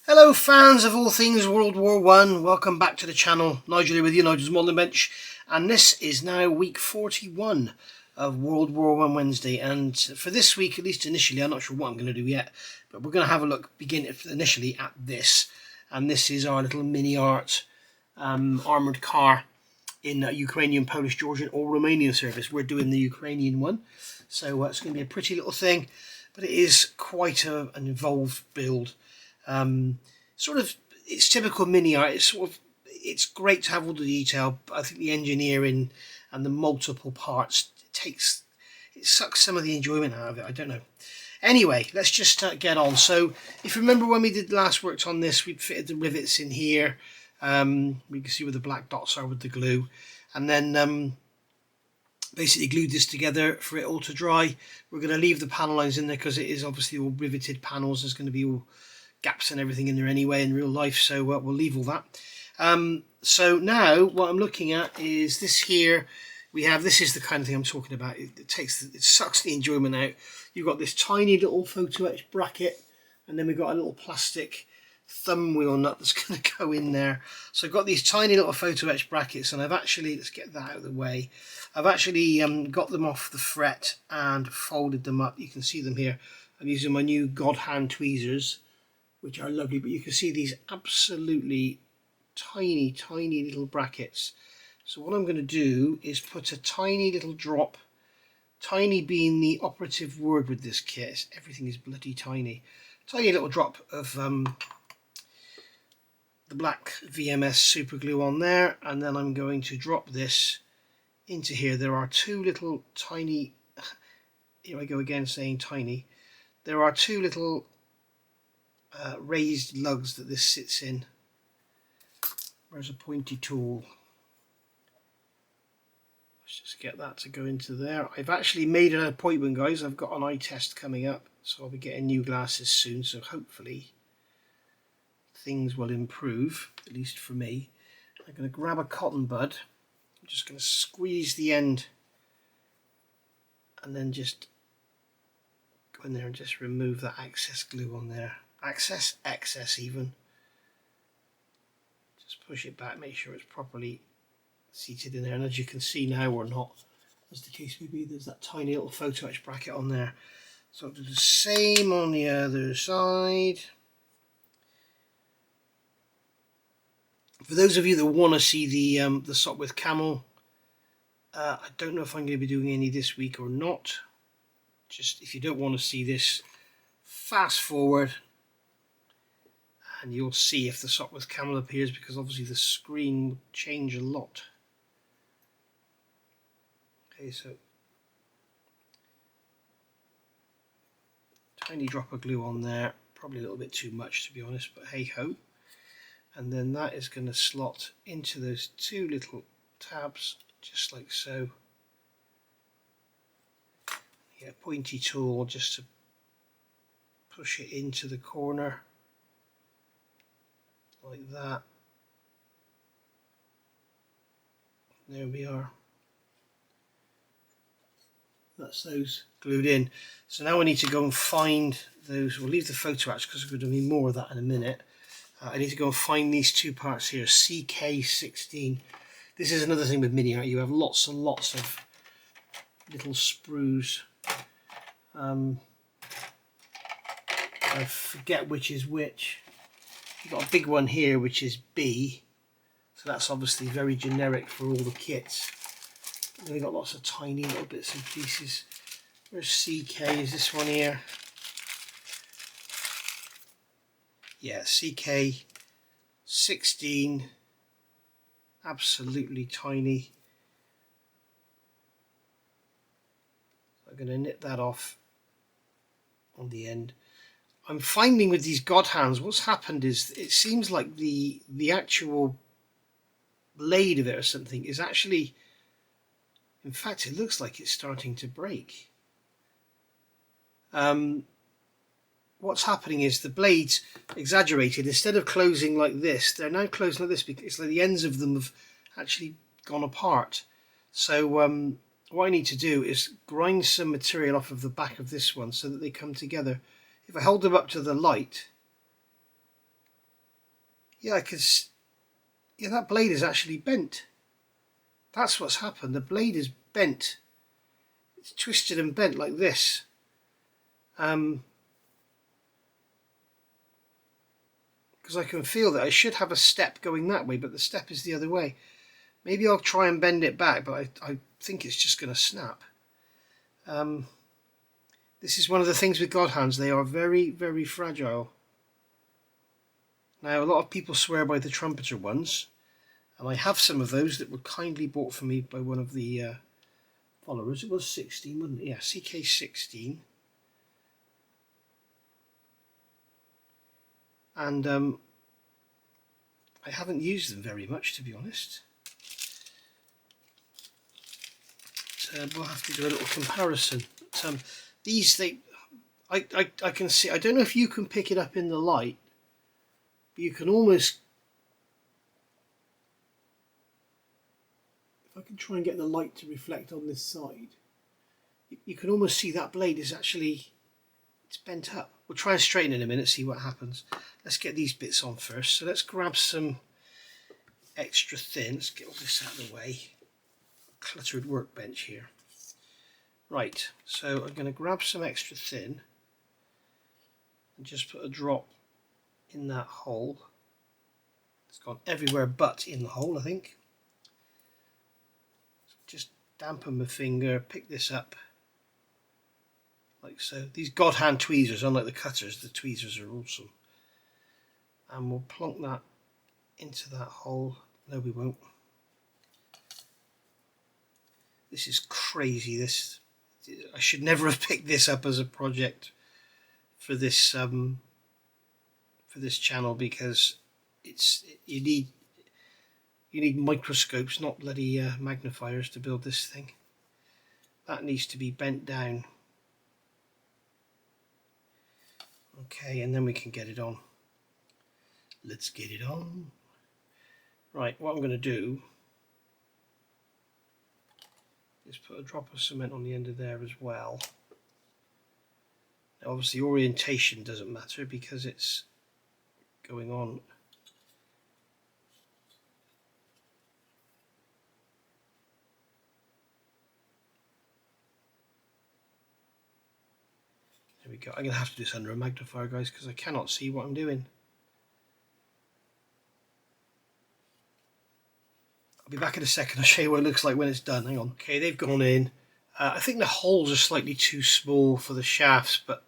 Hello fans of all things World War One. Welcome back to the channel. Nigel here with you, Nigel's Modelling Bench, and this is now week 41 of World War One Wednesday. And for this week, at least initially, I'm not sure what I'm going to do yet, but we're going to have a look initially at this. And this is our little mini art armoured car in Ukrainian, Polish, Georgian or Romanian service. We're doing the Ukrainian one, so it's going to be a pretty little thing, but it is quite an involved build. It's typical mini art. It's great to have all the detail, but I think the engineering and the multiple parts it sucks some of the enjoyment out of it. I don't know. Anyway, let's just get on. So if you remember when we worked on this, we fitted the rivets in here. We can see where the black dots are with the glue, and then basically glued this together for it all to dry. We're going to leave the panel lines in there because it is obviously all riveted panels. There's going to be all gaps and everything in there anyway in real life, so we'll leave all that. So now what I'm looking at is this here. This is the kind of thing I'm talking about. It sucks the enjoyment out. You've got this tiny little photo etch bracket, and then we've got a little plastic thumb wheel nut that's going to go in there. So I've got these tiny little photo etch brackets, and let's get that out of the way. I've actually got them off the fret and folded them up. You can see them here. I'm using my new God Hand tweezers, which are lovely, but you can see these absolutely tiny little brackets. So what I'm going to do is put a tiny little drop, tiny being the operative word with this kit, everything is bloody tiny little drop of the black VMS super glue on there, and then I'm going to drop this into here. There are two little tiny, here I go again saying tiny, there are two little raised lugs that this sits in. Where's a pointy tool? Let's just get that to go into there. I've actually made an appointment, guys. I've got an eye test coming up, so I'll be getting new glasses soon, so hopefully things will improve, at least for me. I'm going to grab a cotton bud. I'm just going to squeeze the end and then just go in there and just remove that excess glue on there. Excess even. Just push it back, make sure it's properly seated in there, and as you can see now, or not, as the case may be, there's that tiny little photo etch bracket on there. So I'll do the same on the other side. For those of you that want to see the sock with Camel, I don't know if I'm going to be doing any this week or not. Just if you don't want to see this, fast forward and you'll see if the sock with Camel appears, because obviously the screen will change a lot. Okay, so tiny drop of glue on there, probably a little bit too much to be honest, but hey ho. And then that is going to slot into those two little tabs, just like so. Yeah, pointy tool just to push it into the corner, like that. There we are. That's those glued in. So now we need to go and find those. We'll leave the photo etch because we're going to need more of that in a minute. I need to go and find these two parts here, CK16. This is another thing with mini art. You have lots and lots of little sprues. I forget which is which. You've got a big one here which is B, so that's obviously very generic for all the kits. And then we've got lots of tiny little bits and pieces. Where's CK? Is this one here? Yeah, CK16, absolutely tiny. I'm going to nip that off on the end. I'm finding with these God Hands, what's happened is it seems like the actual blade of it or something is actually, in fact it looks like it's starting to break. What's happening is the blades exaggerated. Instead of closing like this, they're now closing like this because it's like the ends of them have actually gone apart. So what I need to do is grind some material off of the back of this one so that they come together. If I hold them up to the light, Yeah, yeah, that blade is actually bent. That's what's happened. The blade is bent. It's twisted and bent like this. Because I can feel that I should have a step going that way, but the step is the other way. Maybe I'll try and bend it back, but I think it's just going to snap. This is one of the things with God hands. They are very, very fragile. Now, a lot of people swear by the trumpeter ones, and I have some of those that were kindly bought for me by one of the followers. It was 16, wasn't it? Yeah, CK16. And I haven't used them very much, to be honest. So we'll have to do a little comparison. But, these, I can see, I don't know if you can pick it up in the light, but you can almost, if I can try and get the light to reflect on this side, you can almost see that blade is actually, it's bent up. We'll try and straighten it in a minute, see what happens. Let's get these bits on first. So let's grab some extra thin. Let's get all this out of the way. Cluttered workbench here. Right, so I'm going to grab some extra thin and just put a drop in that hole. It's gone everywhere but in the hole, I think. So just dampen my finger, pick this up like so. These God hand tweezers, unlike the cutters, the tweezers are awesome. And we'll plonk that into that hole. No, we won't. This is crazy. I should never have picked this up as a project for this channel, because you need microscopes, not bloody magnifiers, to build this thing. That needs to be bent down. Okay, and then we can get it on. Let's get it on. Right, what I'm going to do is put a drop of cement on the end of there as well. Now obviously orientation doesn't matter because it's going on. There we go. I'm going to have to do this under a magnifier, guys, because I cannot see what I'm doing. I'll be back in a second. I'll show you what it looks like when it's done. Hang on. Okay, they've gone in. I think the holes are slightly too small for the shafts, but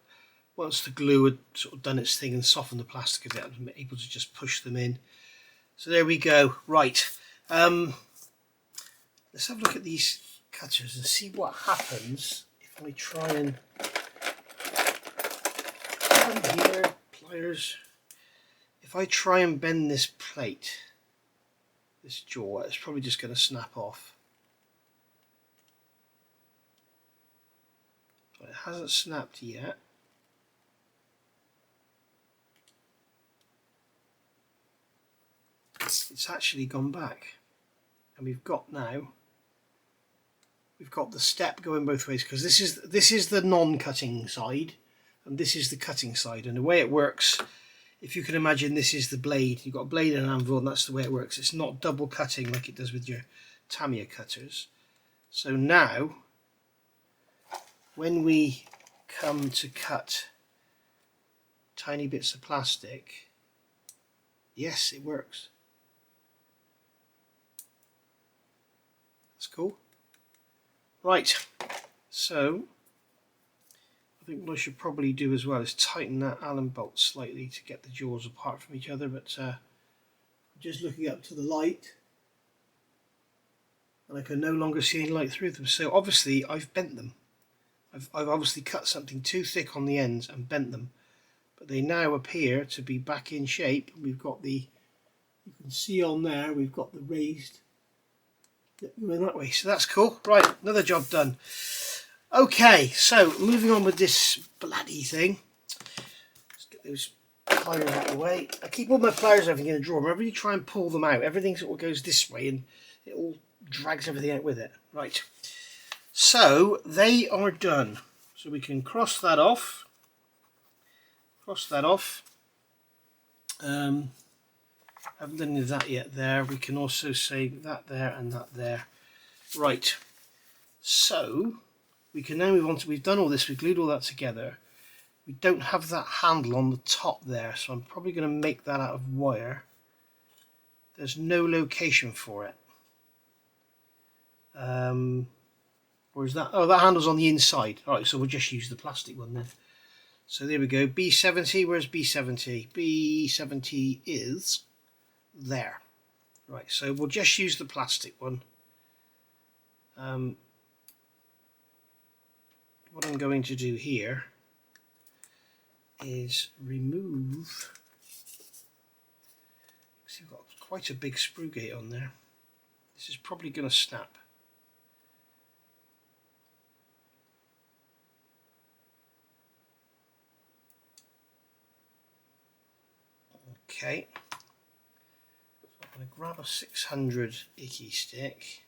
once the glue had sort of done its thing and softened the plastic a bit, I'm able to just push them in. So there we go. Right. Let's have a look at these cutters and see what happens if I try and here, pliers. If I try and bend this plate, this jaw, it's probably just going to snap off. It hasn't snapped yet. It's actually gone back, and we've got the step going both ways, because this is the non-cutting side and this is the cutting side, and the way it works, if you can imagine, this is the blade. You've got a blade and an anvil, and that's the way it works. It's not double cutting like it does with your Tamiya cutters. So now when we come to cut tiny bits of plastic, yes, it works. That's cool. Right, so I think what I should probably do as well is tighten that Allen bolt slightly to get the jaws apart from each other, but just looking up to the light and I can no longer see any light through them, so obviously I've bent them. I've obviously cut something too thick on the ends and bent them, but they now appear to be back in shape. We've got you can see on there, we've got the raised going that way, so that's cool. Right, another job done. Okay, so moving on with this bloody thing. Let's get those pliers out of the way. I keep all my pliers and everything in a drawer. Whenever you try and pull them out, everything sort of goes this way and it all drags everything out with it. Right, so they are done. So we can cross that off. Haven't done any of that yet there. We can also say that there and that there. Right, so we can now move on to, we've done all this, we've glued all that together. We don't have that handle on the top there, so I'm probably going to make that out of wire. There's no location for it. Or is that, oh, that handle's on the inside. Alright, so we'll just use the plastic one then. So there we go, B70, where's B70? B70 is there. Right, so we'll just use the plastic one. What I'm going to do here is remove, see, we've got quite a big sprue gate on there. This is probably going to snap. Okay, so I'm going to grab a 600 icky stick.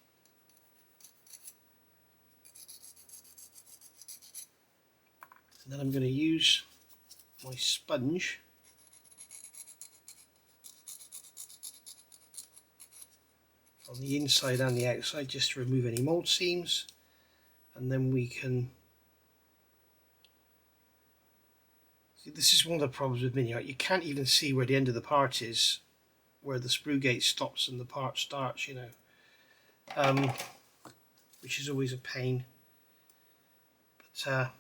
And then I'm going to use my sponge on the inside and the outside just to remove any mold seams, and then we can see, this is one of the problems with Mini Art, you can't even see where the end of the part is, where the sprue gate stops and the part starts, you know, which is always a pain. But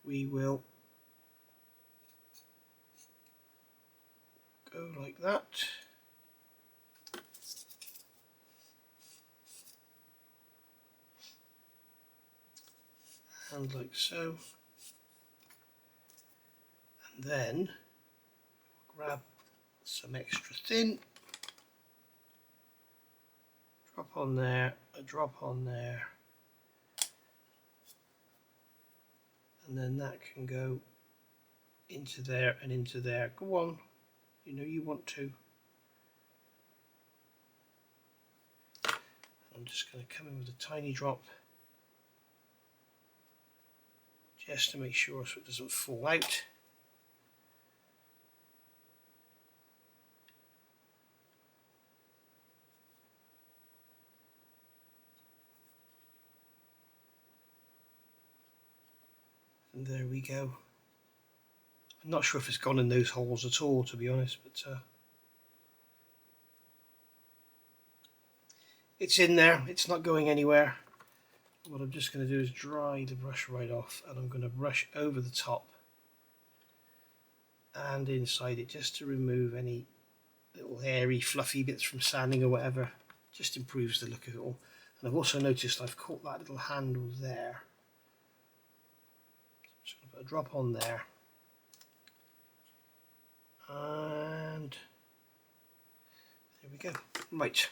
we will go like that. And like so. And then grab some extra thin, drop on there, a drop on there, and then that can go into there and into there. Go on, you know you want to. I'm just going to come in with a tiny drop just to make sure so it doesn't fall out. And there we go. I'm not sure if it's gone in those holes at all, to be honest, but it's in there, it's not going anywhere. What I'm just going to do is dry the brush right off, and I'm going to brush over the top and inside it just to remove any little hairy fluffy bits from sanding or whatever. Just improves the look of it all. And I've also noticed I've caught that little handle there. Just going to put a drop on there. And there we go. Right.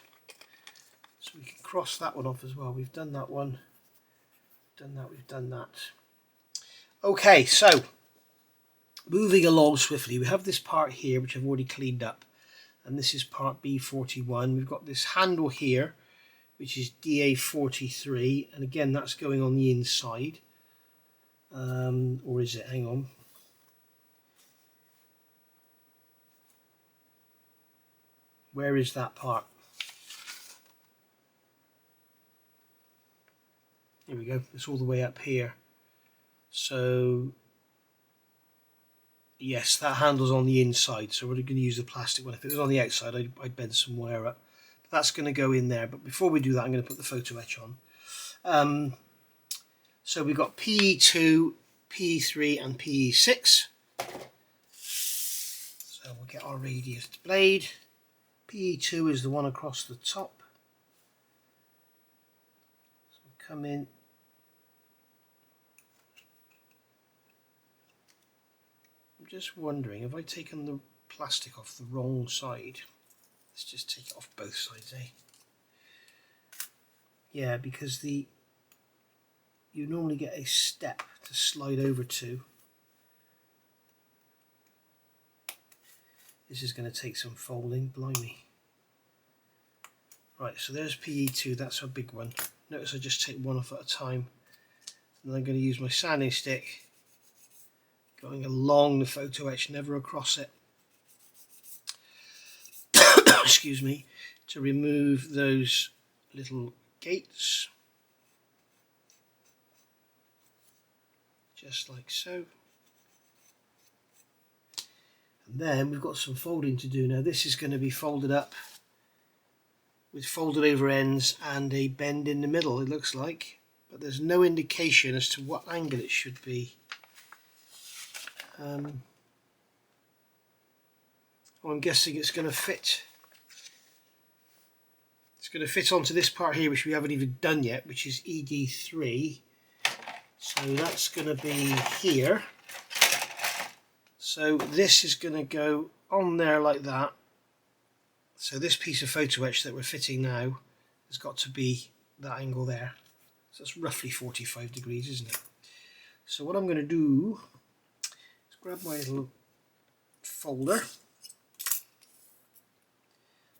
So we can cross that one off as well. We've done that one. Done that, we've done that. Okay, so moving along swiftly, we have this part here which I've already cleaned up, and this is part B41. We've got this handle here which is DA43, and again that's going on the inside, or is it? Hang on. Where is that part? Here we go, it's all the way up here. So yes, that handle's on the inside, so we're going to use the plastic one. If it was on the outside, I'd bend some wire up. But that's going to go in there. But before we do that, I'm going to put the photo etch on. So we've got PE2, PE3 and PE6. So we'll get our radius blade. PE2 is the one across the top. So come in. I'm just wondering, have I taken the plastic off the wrong side? Let's just take it off both sides, eh? Yeah, because you normally get a step to slide over to. This is going to take some folding, blimey. Right, so there's PE2, that's a big one. Notice I just take one off at a time. And I'm going to use my sanding stick going along the photo etch, never across it. Excuse me, to remove those little gates, just like so. And then we've got some folding to do. Now this is going to be folded up with folded over ends and a bend in the middle, it looks like, but there's no indication as to what angle it should be. I'm guessing it's going to fit. It's going to fit onto this part here, which we haven't even done yet, which is ED3. So that's going to be here. So this is going to go on there like that. So this piece of photo etch that we're fitting now has got to be that angle there. So it's roughly 45 degrees, isn't it? So what I'm going to do is grab my little folder.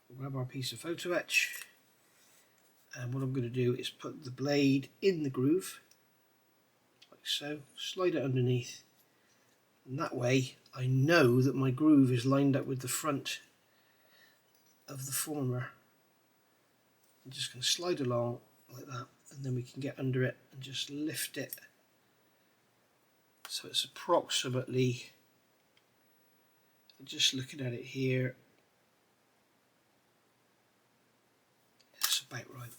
We'll grab our piece of photo etch. And what I'm going to do is put the blade in the groove, like so, slide it underneath. And that way I know that my groove is lined up with the front of the former. I'm just going to slide along like that, and then we can get under it and just lift it so it's approximately, just looking at it here, it's about right.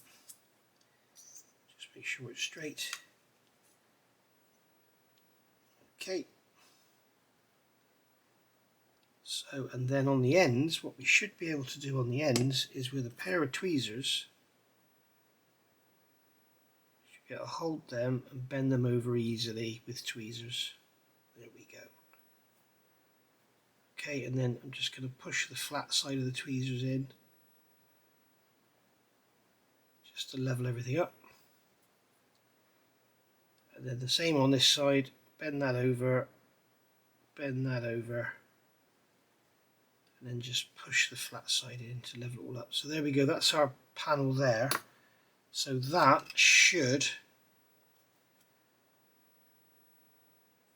Just make sure it's straight. Okay. So, and then on the ends, what we should be able to do on the ends is with a pair of tweezers, you should be able to hold them and bend them over easily with tweezers. There we go. Okay, and then I'm just going to push the flat side of the tweezers in, just to level everything up. And then the same on this side, bend that over, and then just push the flat side in to level it all up. So there we go, that's our panel there. So that should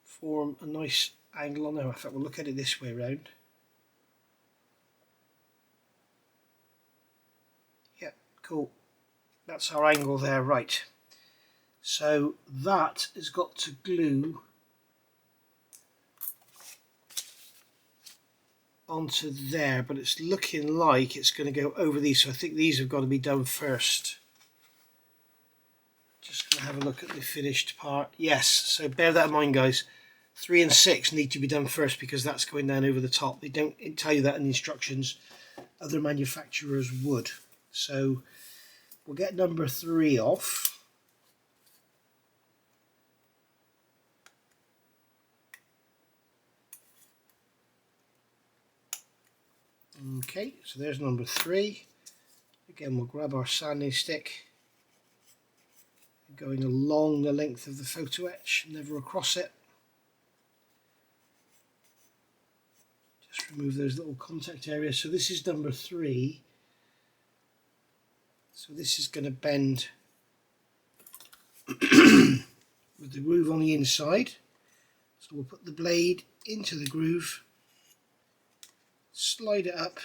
form a nice angle on there. In fact, we'll look at it this way around. Yeah, cool. That's our angle there, right. So that has got to glue onto there, but it's looking like it's going to go over these, so I think these have got to be done first. Just going to have a look at the finished part. Yes, so bear that in mind, guys. 3 and 6 need to be done first because that's going down over the top. They don't tell you that in the instructions. Other manufacturers would. So we'll get number 3 off. Okay, so there's number 3. Again, we'll grab our sanding stick, going along the length of the photo etch, never across it. Just remove those little contact areas. So this is number 3. So this is going to bend with the groove on the inside. So we'll put the blade into the groove, slide it up,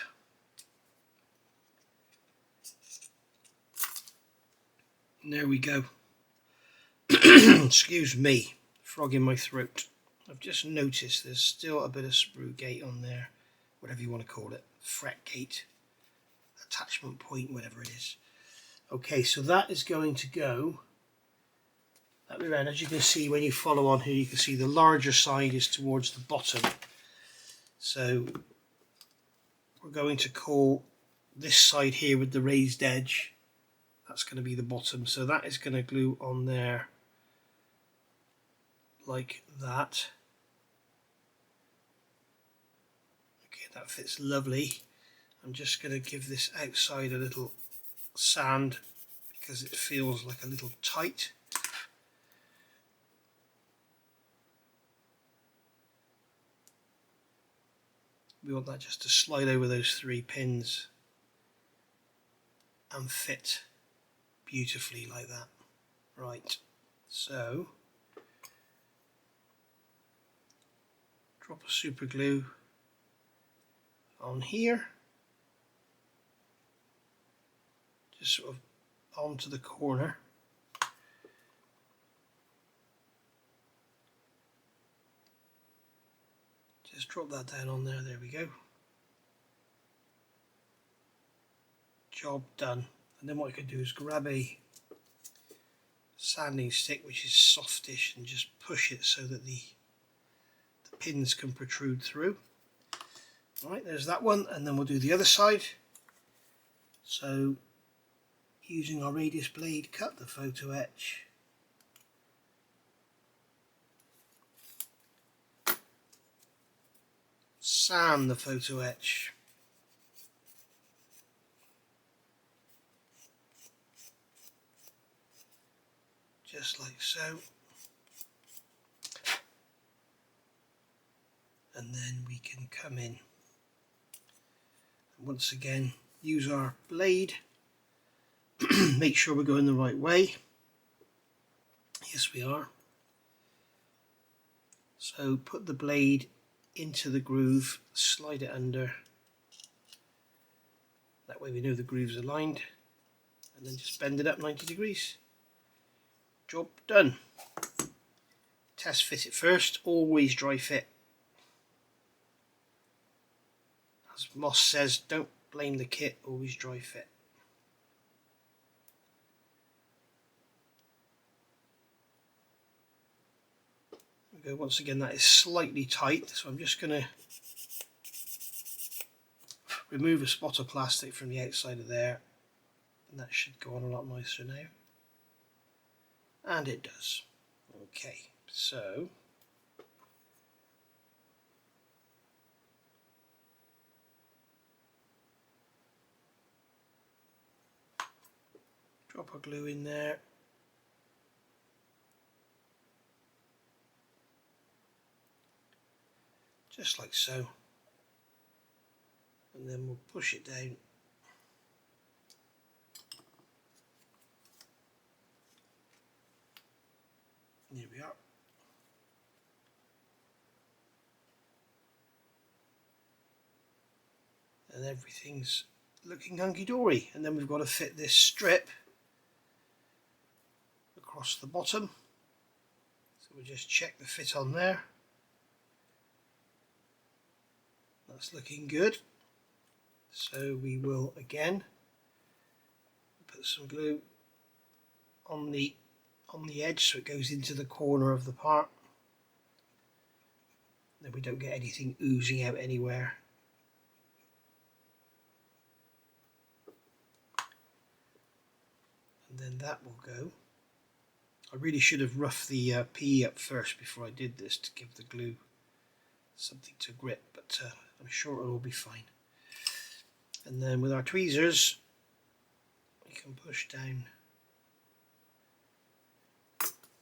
and there we go. Excuse me, frog in my throat. I've just noticed there's still a bit of sprue gate on there, whatever you want to call it, fret gate, attachment point, whatever it is. Okay, so that is going to go that way around. As you can see, when you follow on here, you can see the larger side is towards the bottom. So we're going to call this side here with the raised edge, that's going to be the bottom. So that is going to glue on there like that. Okay, that fits lovely. I'm just going to give this outside a little sand because it feels like a little tight. We want that just to slide over those 3 pins and fit beautifully like that. Right, so drop a super glue on here, just sort of onto the corner. Just drop that down on there, there we go. Job done. And then what I can do is grab a sanding stick which is softish and just push it so that the pins can protrude through. Alright, there's that one, and then we'll do the other side. So using our radius blade, cut the photo etch. Sand the photo etch. Just like so. And then we can come in. And once again, use our blade. Make sure we're going the right way. Yes, we are. So put the blade into the groove, slide it under. That way we know the groove's aligned. And then just bend it up 90 degrees. Job done. Test fit it first, always dry fit. As Moss says, don't blame the kit, always dry fit. Okay, once again that is slightly tight, so I'm just going to remove a spot of plastic from the outside of there, and that should go on a lot nicer now. And it does. Okay, so drop a glue in there. Just like so. And then we'll push it down. Here we are. And everything's looking hunky-dory. And then we've got to fit this strip across the bottom. So we'll just check the fit on there. That's looking good. So we will again put some glue on the edge so it goes into the corner of the part. Then we don't get anything oozing out anywhere. And then that will go. I really should have roughed the PE up first before I did this to give the glue something to grip, but I'm sure it will be fine. And then with our tweezers we can push down.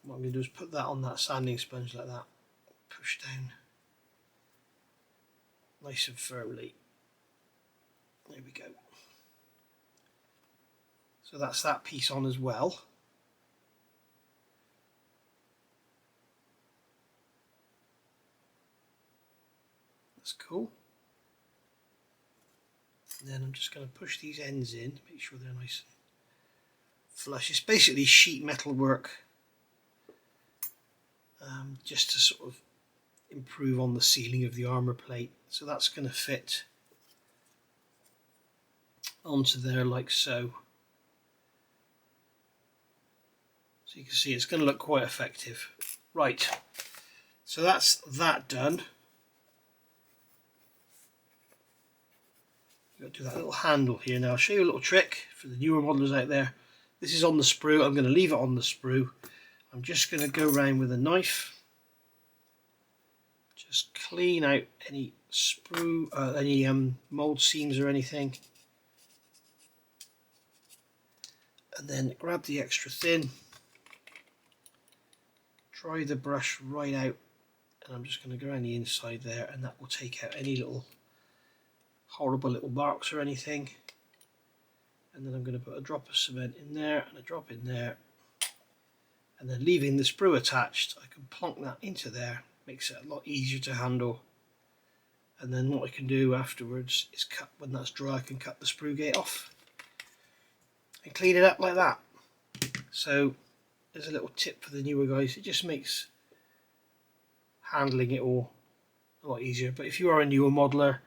What I'm going to do is put that on that sanding sponge like that, push down nice and firmly. There we go. So that's that piece on as well. That's cool. And then I'm just going to push these ends in, make sure they're nice and flush. It's basically sheet metal work. Just to sort of improve on the sealing of the armour plate. So that's going to fit onto there like so. So you can see it's going to look quite effective. Right, so that's that done. You've got to do that little handle here now. I'll show you a little trick for the newer modelers out there. This is on the sprue. I'm going to leave it on the sprue. I'm just going to go around with a knife. Just clean out any sprue, any mould seams or anything. And then grab the extra thin. Dry the brush right out. And I'm just going to go around the inside there, and that will take out any little horrible little marks or anything. And then I'm going to put a drop of cement in there and a drop in there. And then leaving the sprue attached, I can plonk that into there. Makes it a lot easier to handle. and then what I can do afterwards is cut, when that's dry I can cut the sprue gate off and clean it up like that. So there's a little tip for the newer guys, it just makes handling it all a lot easier. But if you are a newer modeler,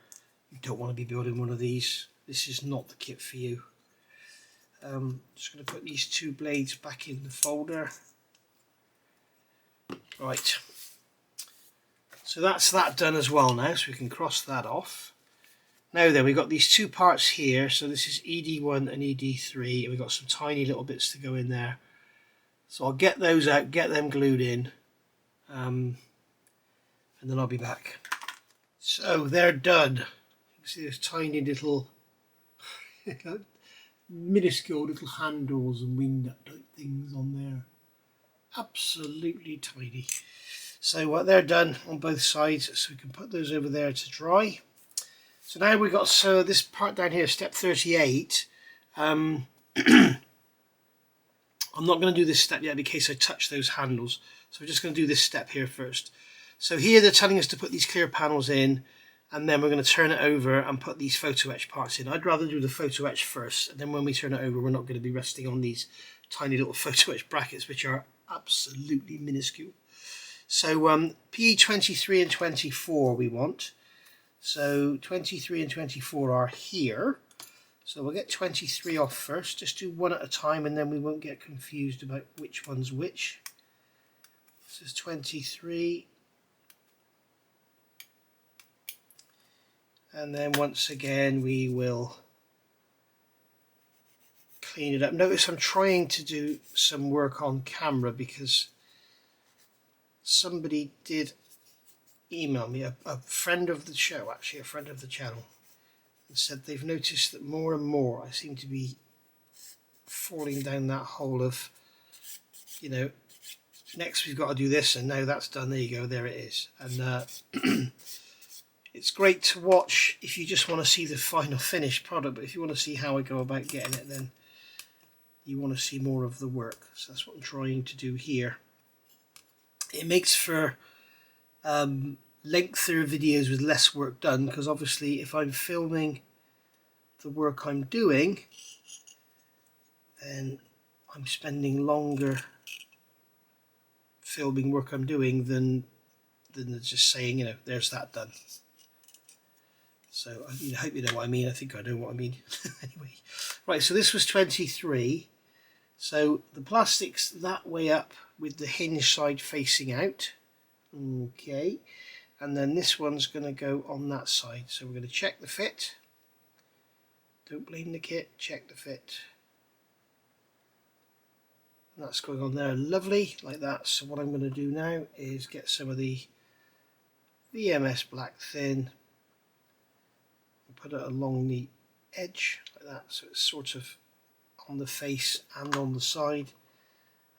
you don't want to be building one of these, this is not the kit for you. Just going to put these two blades back in the folder. Right, so that's that done as well now, so we can cross that off. Now then, we've got these two parts here, so this is ED1 and ED3, and we've got some tiny little bits to go in there. So I'll get those out, get them glued in, and then I'll be back. So they're done. You can see those tiny little minuscule little handles and wing nut type things on there. Absolutely tiny. So they're done on both sides, so we can put those over there to dry. So now we've got this part down here, step 38. I'm not going to do this step yet in case I touch those handles, so we're just going to do this step here first. So here they're telling us to put these clear panels in, and then we're going to turn it over and put these photo etch parts in. I'd rather do the photo etch first, and then when we turn it over we're not going to be resting on these tiny little photo etch brackets, which are absolutely minuscule. So P23 and 24 we want. So 23 and 24 are here. So we'll get 23 off first. Just do one at a time and then we won't get confused about which one's which. This is 23. And then once again we will clean it up. Notice I'm trying to do some work on camera because somebody did email me, a friend of the show, actually a friend of the channel, and said they've noticed that more and more I seem to be falling down that hole of, you know, next we've got to do this and now that's done, there you go, there it is. And it's great to watch if you just want to see the final finished product, but if you want to see how I go about getting it, then you want to see more of the work. So that's what I'm trying to do here. It makes for lengthier videos with less work done, because obviously if I'm filming the work I'm doing, then I'm spending longer filming work I'm doing than just saying, you know, there's that done. So I hope you know what I mean. I think I know what I mean. Anyway, right, so this was 23. So the plastic's that way up with the hinge side facing out. Okay, and then this one's going to go on that side. So we're going to check the fit. Don't blame the kit, check the fit. And that's going on there, lovely, like that. So what I'm going to do now is get some of the VMS black thin and put it along the edge like that, so it's sort of on the face and on the side,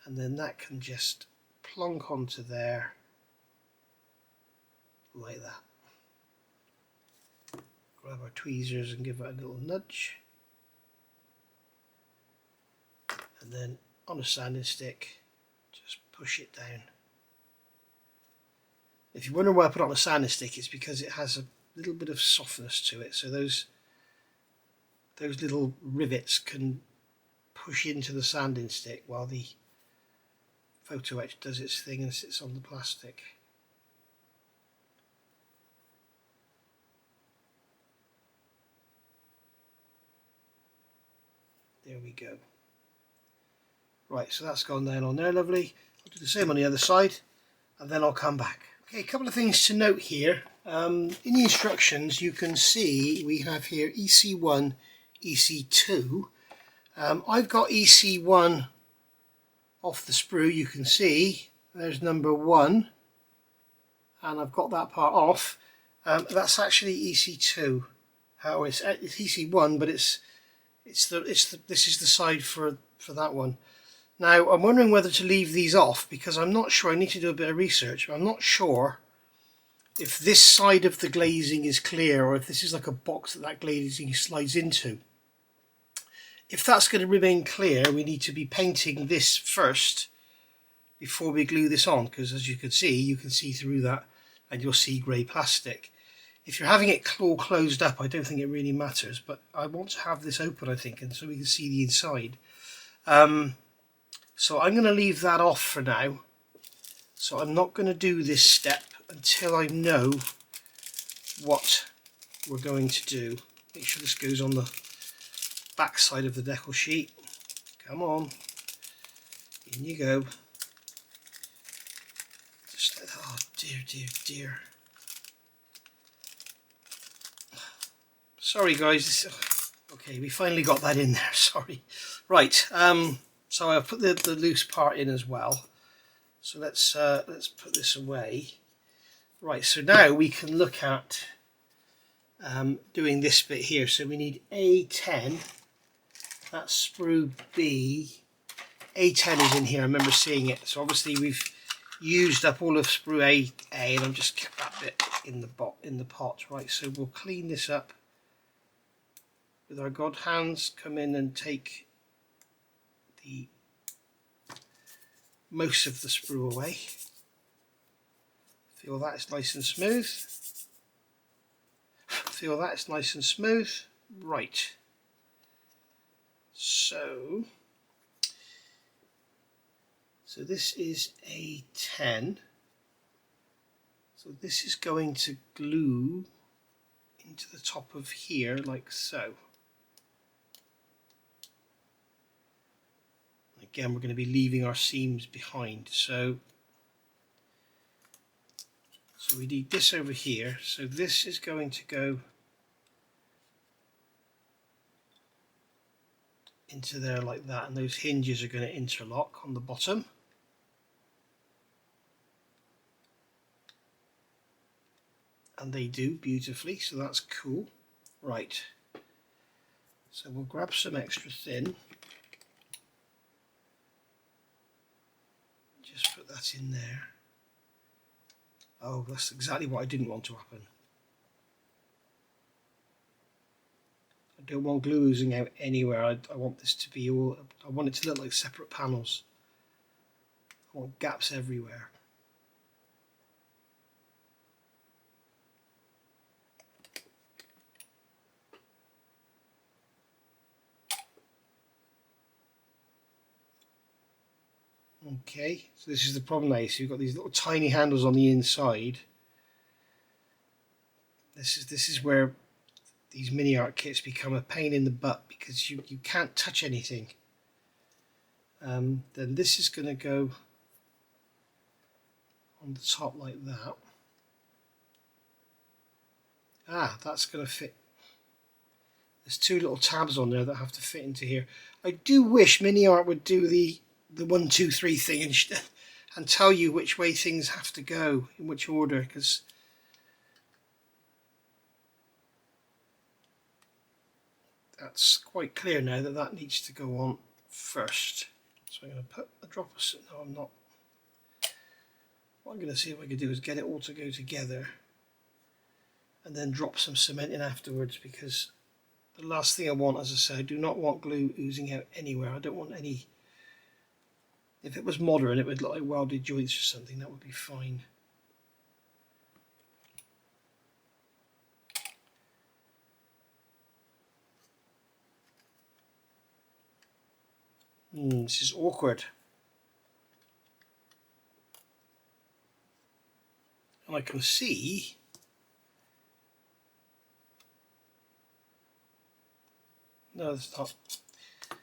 and then that can just plonk onto there like that. Grab our tweezers and give it a little nudge, and then on a sanding stick just push it down. If you wonder why I put it on a sanding stick, it's because it has a little bit of softness to it, so those little rivets can push into the sanding stick while the photo etch does its thing and sits on the plastic. There we go. Right, so that's gone down on there, lovely. I'll do the same on the other side and then I'll come back. Okay, a couple of things to note here. In the instructions you can see we have here EC1, EC2. I've got EC1 off the sprue, you can see there's number 1 and I've got that part off. That's actually EC2. It's EC1, but this is the side for that one. Now I'm wondering whether to leave these off because I'm not sure. I need to do a bit of research. I'm not sure if this side of the glazing is clear or if this is like a box that glazing slides into. If that's going to remain clear, we need to be painting this first before we glue this on, because as you can see through that and you'll see grey plastic. If you're having it all closed up, I don't think it really matters, but I want to have this open, I think, and so we can see the inside. So I'm going to leave that off for now. So I'm not going to do this step until I know what we're going to do. Make sure this goes on the back side of the decal sheet. Come on, in you go. Just like that. Oh dear, dear, dear. Sorry guys. Okay, we finally got that in there. Sorry. Right. So I've put the loose part in as well. So let's put this away. Right. So now we can look at doing this bit here. So we need A10. That's sprue B. A10 is in here. I remember seeing it. So obviously we've used up all of sprue A, and I've just kept that bit in the pot. Right. So we'll clean this up with our god hands. Come in and take the most of the sprue away. Feel that's nice and smooth. Feel that's nice and smooth. Right. So this is A10. So this is going to glue into the top of here like so. Again, we're going to be leaving our seams behind. So we need this over here. So this is going to go into there like that, and those hinges are going to interlock on the bottom. And they do beautifully, so that's cool. Right. So we'll grab some extra thin. Just put that in there. Oh, that's exactly what I didn't want to happen. I don't want glue oozing out anywhere. I want this to be all, I want it to look like separate panels. I want gaps everywhere. Okay, so this is the problem now. So you've got these little tiny handles on the inside. This is where these mini art kits become a pain in the butt, because you can't touch anything. Then this is going to go on the top like that. That's going to fit. There's two little tabs on there that have to fit into here. I do wish mini art would do the 1, 2, 3 thing and tell you which way things have to go, in which order, because that's quite clear now that that needs to go on first. So I'm going to put a drop of, no I'm not. What I'm going to see if I can do is get it all to go together and then drop some cement in afterwards, because the last thing I want, as I say, I do not want glue oozing out anywhere. I don't want any. If it was modern, it would look like welded joints or something. That would be fine. This is awkward. And I can see no, it's not. I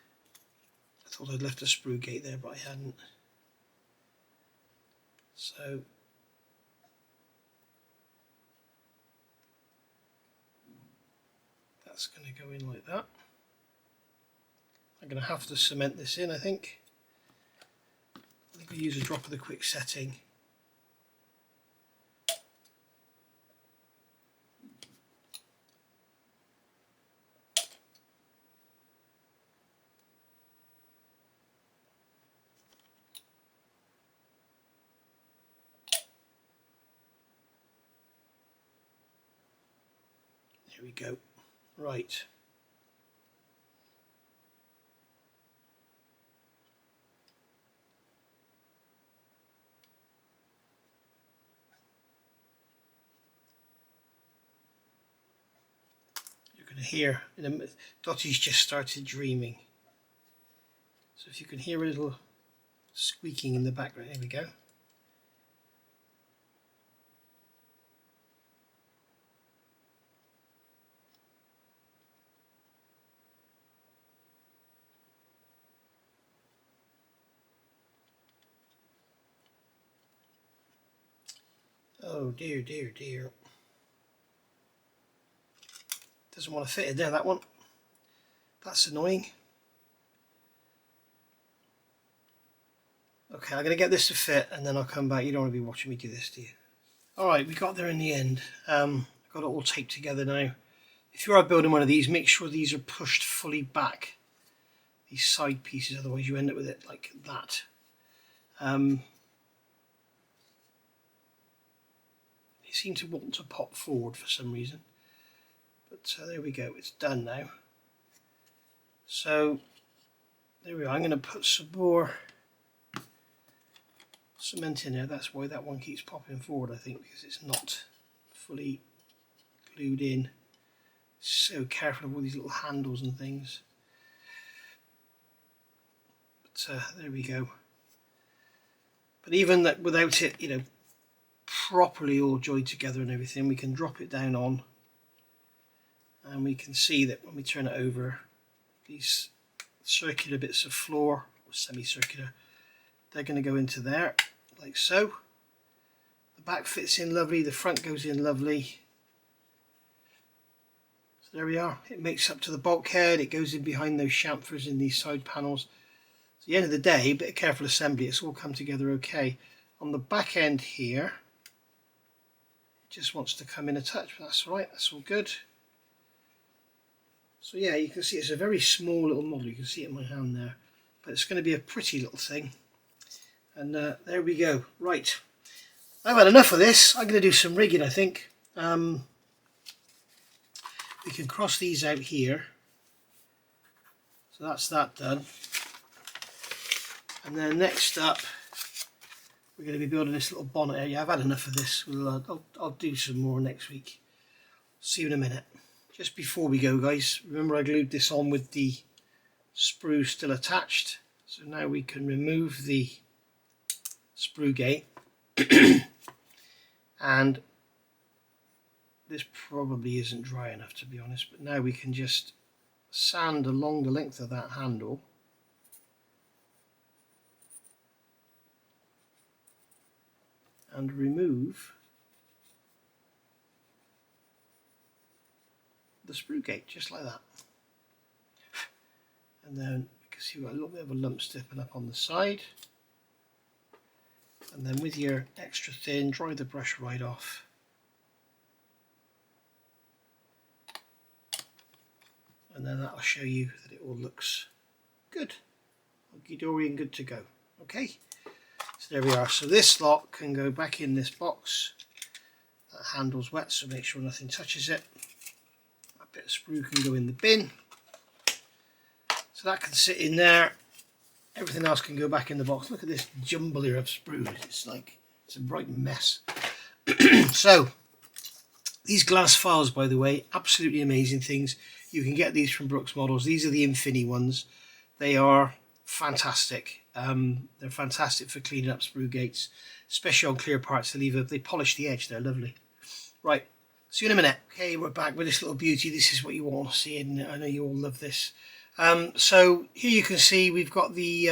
thought I'd left a sprue gate there, but I hadn't. So that's going to go in like that. I'm going to have to cement this in, I think. I think we'll use a drop of the quick setting. There we go. Right. can hear, Dottie's just started dreaming. So if you can hear a little squeaking in the background, there we go. Oh dear, dear, dear. Doesn't want to fit in there, that one. That's annoying. Okay, I'm going to get this to fit and then I'll come back. You don't want to be watching me do this, do you? Alright, we got there in the end. Got it all taped together now. If you are building one of these, make sure these are pushed fully back. These side pieces, otherwise you end up with it like that. They seem to want to pop forward for some reason. But there we go, it's done now. So there we are. I'm going to put some more cement in there. That's why that one keeps popping forward, I think, because it's not fully glued in. So careful of all these little handles and things. But there we go. But even that, without it, you know, properly all joined together and everything, we can drop it down on, and we can see that when we turn it over, these circular bits of floor, or semicircular, they're going to go into there, like so. The back fits in lovely, the front goes in lovely. So there we are. It makes up to the bulkhead, it goes in behind those chamfers in these side panels. So at the end of the day, a bit of careful assembly, it's all come together okay. On the back end here, it just wants to come in a touch, but that's all right, that's all good. So yeah, you can see it's a very small little model, you can see it in my hand there, but it's going to be a pretty little thing. And there we go. Right, I've had enough of this. I'm going to do some rigging, I think. We can cross these out here, so that's that done. And then next up, we're going to be building this little bonnet area. I've had enough of this. I'll do some more next week. See you in a minute. Just before we go, guys, remember I glued this on with the sprue still attached. So now we can remove the sprue gate. And this probably isn't dry enough, to be honest, but now we can just sand along the length of that handle. And remove the sprue gate, just like that. And then you can see we've got a little bit of a lump stepping up on the side. And then with your extra thin, dry the brush right off. And then that'll show you that it all looks good. Hunky-dory and good to go. Okay, so there we are. So this lot can go back in this box. That handle's wet, so make sure nothing touches it. That bit of sprue can go in the bin. So that can sit in there. Everything else can go back in the box. Look at this jumble here of sprues. It's a bright mess. So these glass files, by the way, absolutely amazing things. You can get these from Brooks Models. These are the Infini ones. They are fantastic. They're fantastic for cleaning up sprue gates, especially on clear parts. They polish the edge. They're lovely. Right, see you in a minute. Okay, we're back with this little beauty. This is what you want to see, and I know you all love this. So here you can see we've got the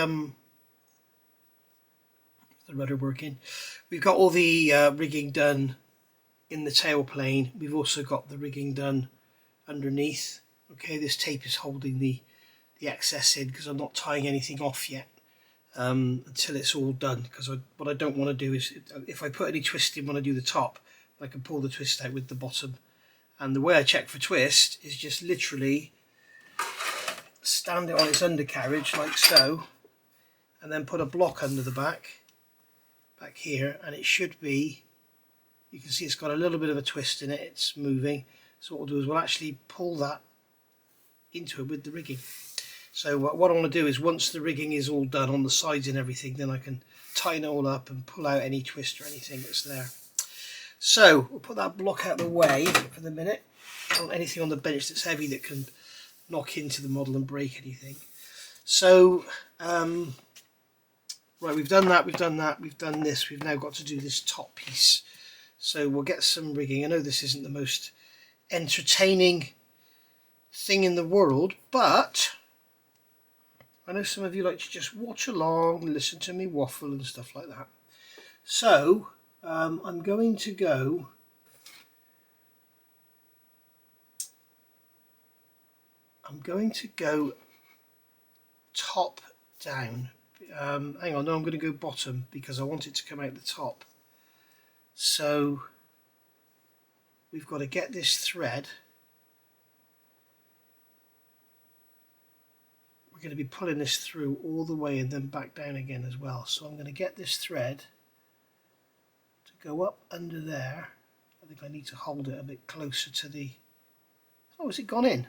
rudder working. We've got all the rigging done in the tail plane. We've also got the rigging done underneath. Okay, this tape is holding the excess in because I'm not tying anything off yet until it's all done. Because what I don't want to do is, if I put any twist in when I do the top, I can pull the twist out with the bottom. And the way I check for twist is just literally stand it on its undercarriage like so, and then put a block under the back here, and it should be, you can see it's got a little bit of a twist in it, it's moving. So what we'll do is we'll actually pull that into it with the rigging. So what I want to do is, once the rigging is all done on the sides and everything, then I can tighten it all up and pull out any twist or anything that's there. So we'll put that block out of the way for the minute. I don't want anything on the bench that's heavy that can knock into the model and break anything. So right, we've done that, we've done this, we've now got to do this top piece. So we'll get some rigging. I know this isn't the most entertaining thing in the world, but I know some of you like to just watch along and listen to me waffle and stuff like that. So I'm going to go top down. Hang on, no, I'm going to go bottom because I want it to come out the top. So we've got to get this thread. We're going to be pulling this through all the way and then back down again as well. So I'm going to get this thread to go up under there. I think I need to hold it a bit closer to the... Oh, has it gone in?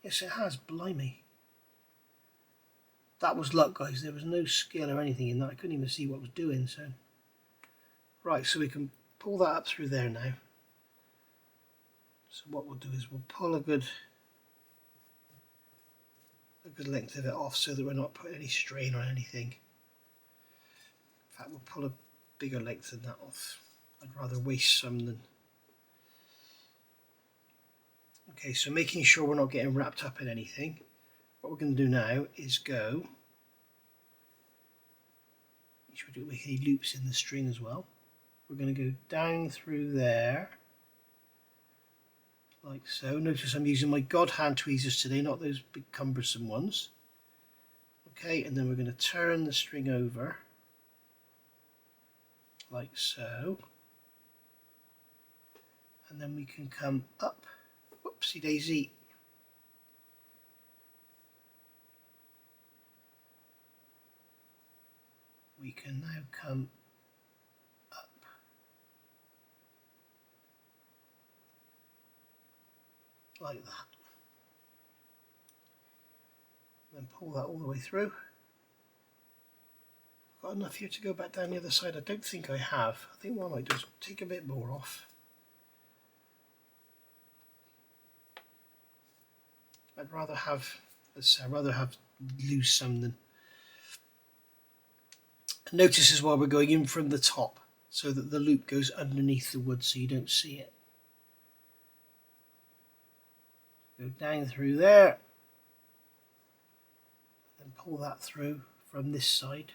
Yes, it has. Blimey. That was luck, guys. There was no skill or anything in that. I couldn't even see what it was doing. So, right, so we can pull that up through there now. So what we'll do is we'll pull a good length of it off so that we're not putting any strain on anything. In fact, we'll pull a bigger length than that off. I'd rather waste some than... Okay, so making sure we're not getting wrapped up in anything. What we're going to do now is go... Make sure we don't make any loops in the string as well. We're going to go down through there. Like so. Notice I'm using my God hand tweezers today, not those big cumbersome ones. Okay, and then we're going to turn the string over. Like so. And then we can come up. Whoopsie daisy. We can now come up. Like that. Then pull that all the way through. Got enough here to go back down the other side? I don't think I have. I think what I might do is take a bit more off. I'd rather have, lose some than... Notice as well we're going in from the top so that the loop goes underneath the wood so you don't see it. Go down through there and pull that through from this side.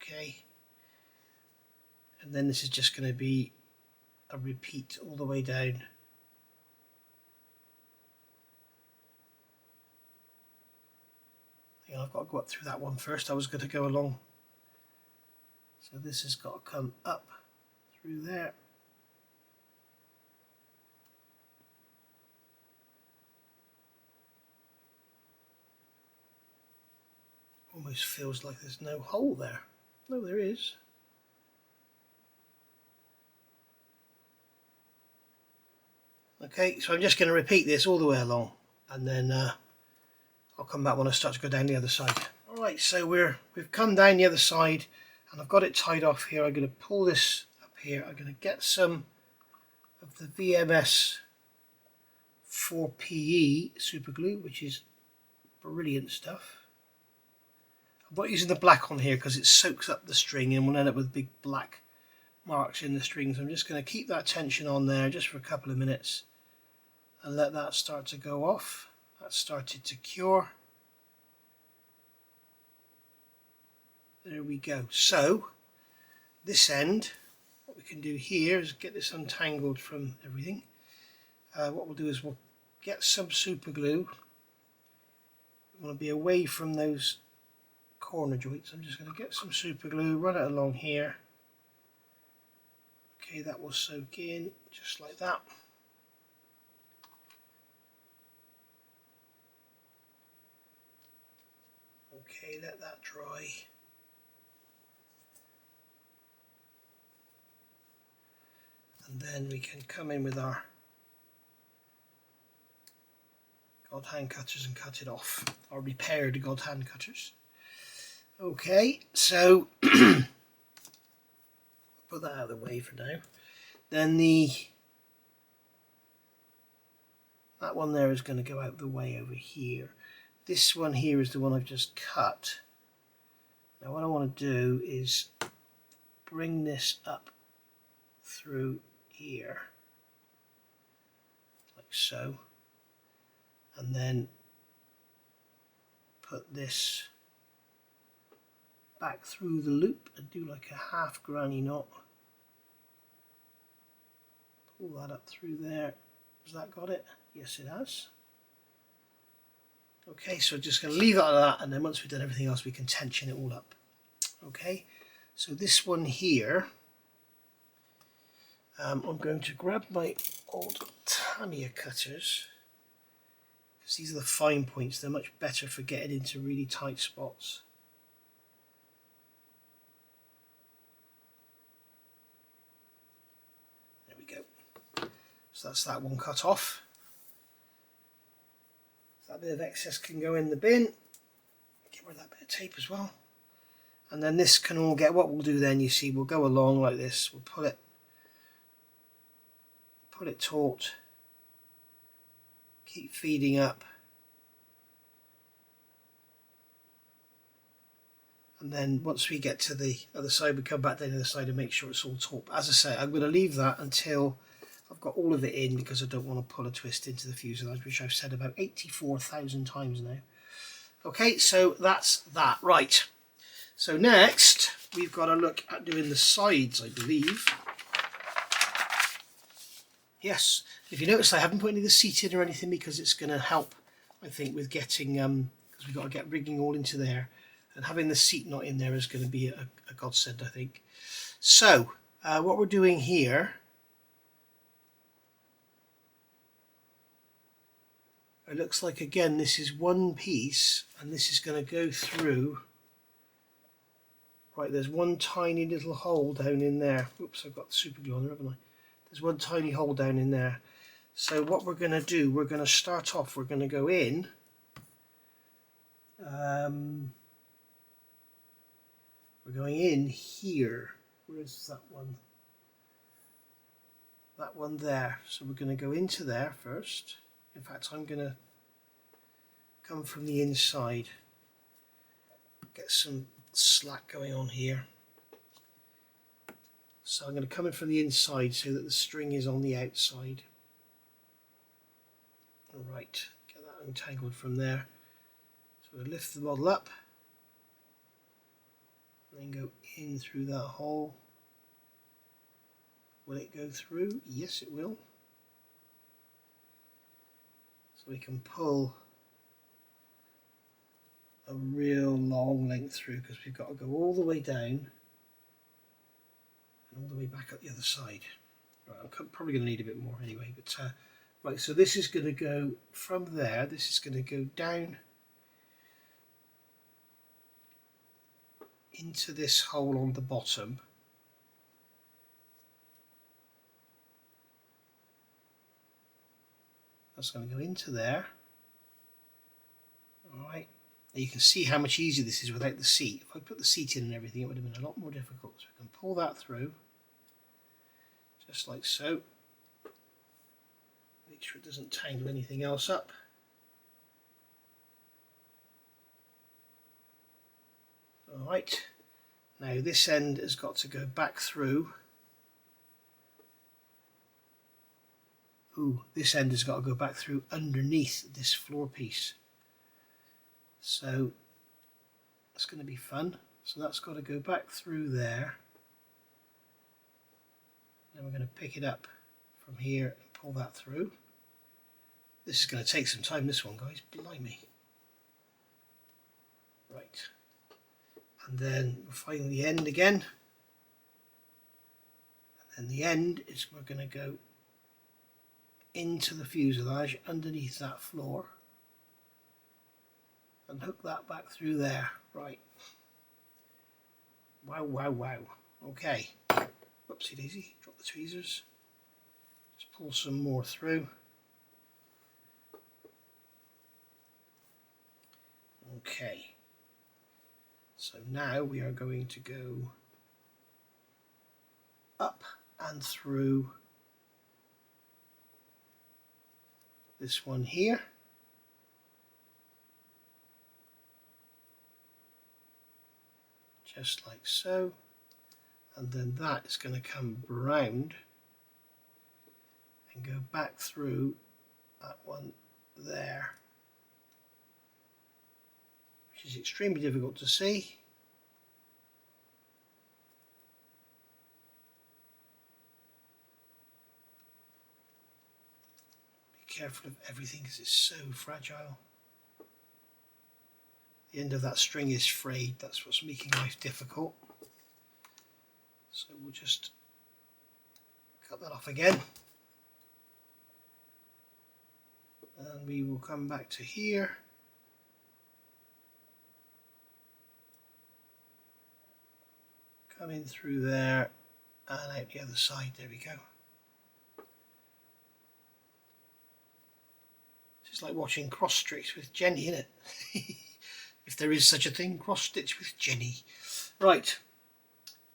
Okay. And then this is just going to be a repeat all the way down. I've got to go up through that one first. I was going to go along. So this has got to come up through there. Almost feels like there's no hole there. No, there is. Okay, so I'm just going to repeat this all the way along, and then I'll come back when I start to go down the other side. Alright, so we've come down the other side, and I've got it tied off here. I'm going to pull this up here. I'm going to get some of the VMS 4PE super glue, which is brilliant stuff. I'm not using the black on here because it soaks up the string and we'll end up with big black marks in the string. So I'm just going to keep that tension on there just for a couple of minutes and let that start to go off. That started to cure. There we go. So this end, what we can do here is get this untangled from everything. What we'll do is we'll get some super glue. We want to be away from those corner joints. I'm just going to get some super glue, run it along here. Okay, that will soak in just like that. Okay, let that dry. And then we can come in with our god hand cutters and cut it off, or repair the god hand cutters. Okay, so put that out of the way for now. Then that one there is going to go out the way over here. This one here is the one I've just cut. Now what I want to do is bring this up through here, like so, and then put this back through the loop and do like a half granny knot. Pull that up through there. Has that got it? Yes, it has. Okay, so just going to leave it like that, and then once we've done everything else we can tension it all up. Okay, so this one here, I'm going to grab my old Tamiya cutters, because these are the fine points. They're much better for getting into really tight spots. There we go. So that's that one cut off. So that bit of excess can go in the bin. Get rid of that bit of tape as well. And then this can all get, what we'll do then, you see, we'll go along like this. We'll pull it taut, keep feeding up, and then once we get to the other side we come back down to the side and make sure it's all taut. As I say, I'm going to leave that until I've got all of it in, because I don't want to pull a twist into the fuselage, which I've said about 84,000 times now. Okay, so that's that. Right, so next we've got to look at doing the sides, I believe. Yes, if you notice I haven't put any of the seat in or anything, because it's going to help, I think, with getting, because we've got to get rigging all into there, and having the seat not in there is going to be a godsend, I think. So, what we're doing here, it looks like, again, this is one piece, and this is going to go through. Right, there's one tiny little hole down in there. Oops, I've got the super glue on there, haven't I? There's one tiny hole down in there. So what we're going to do, we're going to start off, we're going to go in. We're going in here. Where's that one? That one there. So we're going to go into there first. In fact, I'm going to come from the inside. Get some slack going on here. So I'm going to come in from the inside so that the string is on the outside. Alright, get that untangled from there. So we'll lift the model up and then go in through that hole. Will it go through? Yes, it will. So we can pull a real long length through, because we've got to go all the way down and all the way back up the other side. Right, I'm probably going to need a bit more anyway, but right, so this is going to go from there, this is going to go down into this hole on the bottom. That's going to go into there. Alright, now you can see how much easier this is without the seat. If I put the seat in and everything, it would have been a lot more difficult. So we can pull that through, just like so. Make sure it doesn't tangle anything else up. Alright, now this end has got to go back through. Ooh, this end has got to go back through underneath this floor piece. So that's going to be fun. So that's got to go back through there. Then we're going to pick it up from here and pull that through. This is going to take some time, this one, guys. Blimey. Right. And then we'll find the end again. And then the end is we're going to go into the fuselage underneath that floor and hook that back through there. Right. Wow, wow, wow. Okay. Whoopsie daisy. Drop the tweezers. Just pull some more through. Okay, so now we are going to go up and through this one here. Just like so, and then that is going to come round and go back through that one there, which is extremely difficult to see. Be careful of everything because it's so fragile. The end of that string is frayed, that's what's making life difficult. So we'll just cut that off again. And we will come back to here. Come in through there and out the other side, there we go. It's like watching cross stitch with Jenny, isn't it? If there is such a thing, cross stitch with Jenny. Right,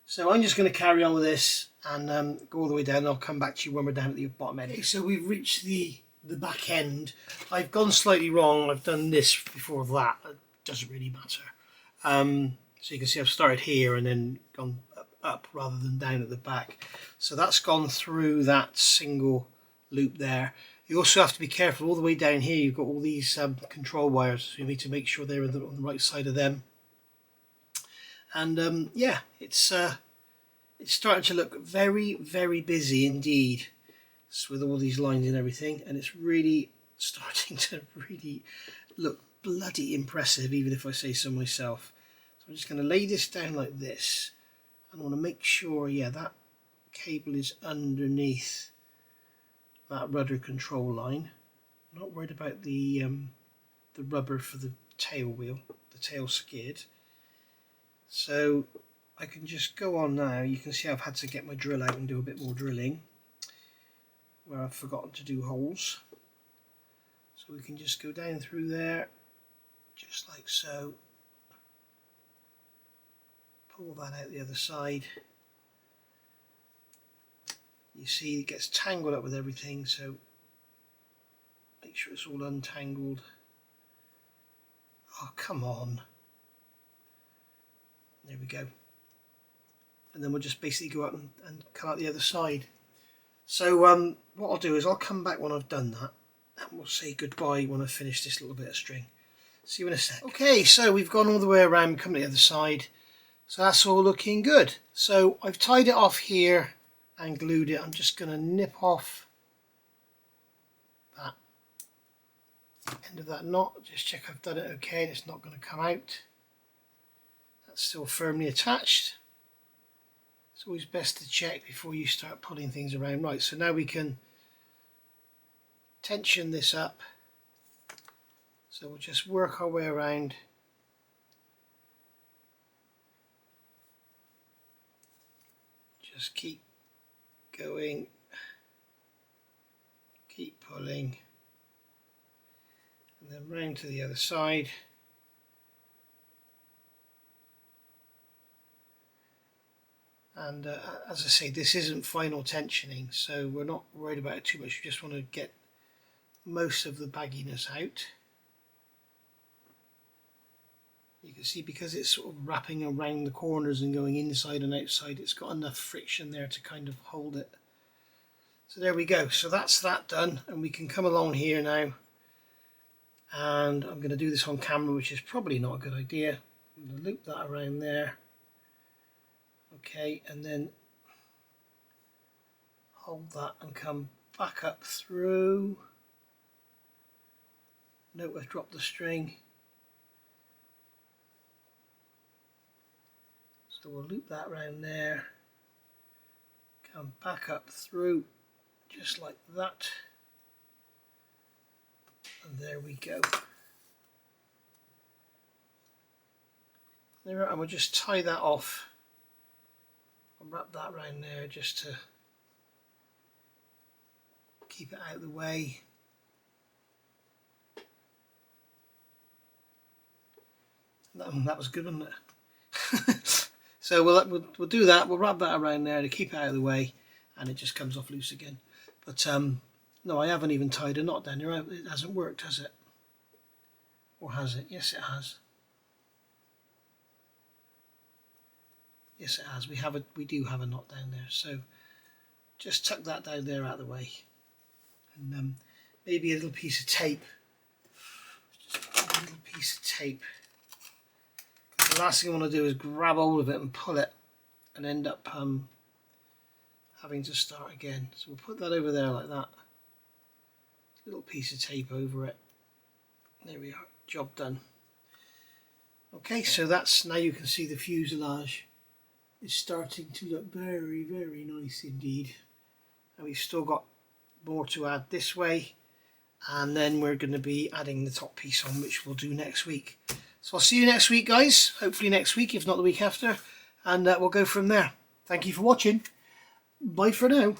so I'm just going to carry on with this and go all the way down, and I'll come back to you when we're down at the bottom end. Okay, so we've reached the back end. I've gone slightly wrong. I've done this before that. It doesn't really matter. So you can see I've started here and then gone up rather than down at the back. So that's gone through that single loop there. You also have to be careful all the way down here. You've got all these control wires, so you need to make sure they're on the right side of them. And yeah, it's starting to look very, very busy indeed, with all these lines and everything, and it's really starting to really look bloody impressive, even if I say so myself. So I'm just going to lay this down like this, and I want to make sure, yeah, that cable is underneath that rudder control line. I'm not worried about the rubber for the tail wheel, the tail skid. So I can just go on now. You can see I've had to get my drill out and do a bit more drilling where I've forgotten to do holes. So we can just go down through there, just like so. Pull that out the other side. You see it gets tangled up with everything, so make sure it's all untangled. Oh, come on. There we go. And then we'll just basically go up and cut out the other side. So what I'll do is I'll come back when I've done that, and we'll say goodbye when I finish this little bit of string. See you in a sec. Okay, so we've gone all the way around, come to the other side. So that's all looking good. So I've tied it off here and glued it. I'm just going to nip off that end of that knot, just check I've done it okay and it's not going to come out. That's still firmly attached. It's always best to check before you start pulling things around. Right, so now we can tension this up. So we'll just work our way around. Just keep going, keep pulling, and then round to the other side. And as I say, this isn't final tensioning, so we're not worried about it too much. We just want to get most of the bagginess out. You can see because it's sort of wrapping around the corners and going inside and outside, it's got enough friction there to kind of hold it. So there we go. So that's that done, and we can come along here now. And I'm going to do this on camera, which is probably not a good idea. I'm going to loop that around there. Okay, and then hold that and come back up through. Note I've dropped the string. So we'll loop that around there, come back up through, just like that, and there we go. There, and we'll just tie that off. I'll wrap that around there just to keep it out of the way. That was good, wasn't it? So we'll do that. We'll wrap that around there to keep it out of the way, and it just comes off loose again. But no, I haven't even tied a knot down there. It hasn't worked, has it? Or has it? Yes, it has. Yes, it has. We do have a knot down there. So just tuck that down there out of the way, and maybe a little piece of tape. Just a little piece of tape. The last thing I want to do is grab hold of it and pull it, and end up having to start again. So we'll put that over there like that. Little piece of tape over it. There we are. Job done. Okay, so that's, now you can see the fuselage is starting to look very, very nice indeed. And we've still got more to add this way, and then we're going to be adding the top piece on, which we'll do next week. So I'll see you next week, guys. Hopefully next week, if not the week after, and we'll go from there. Thank you for watching. Bye for now.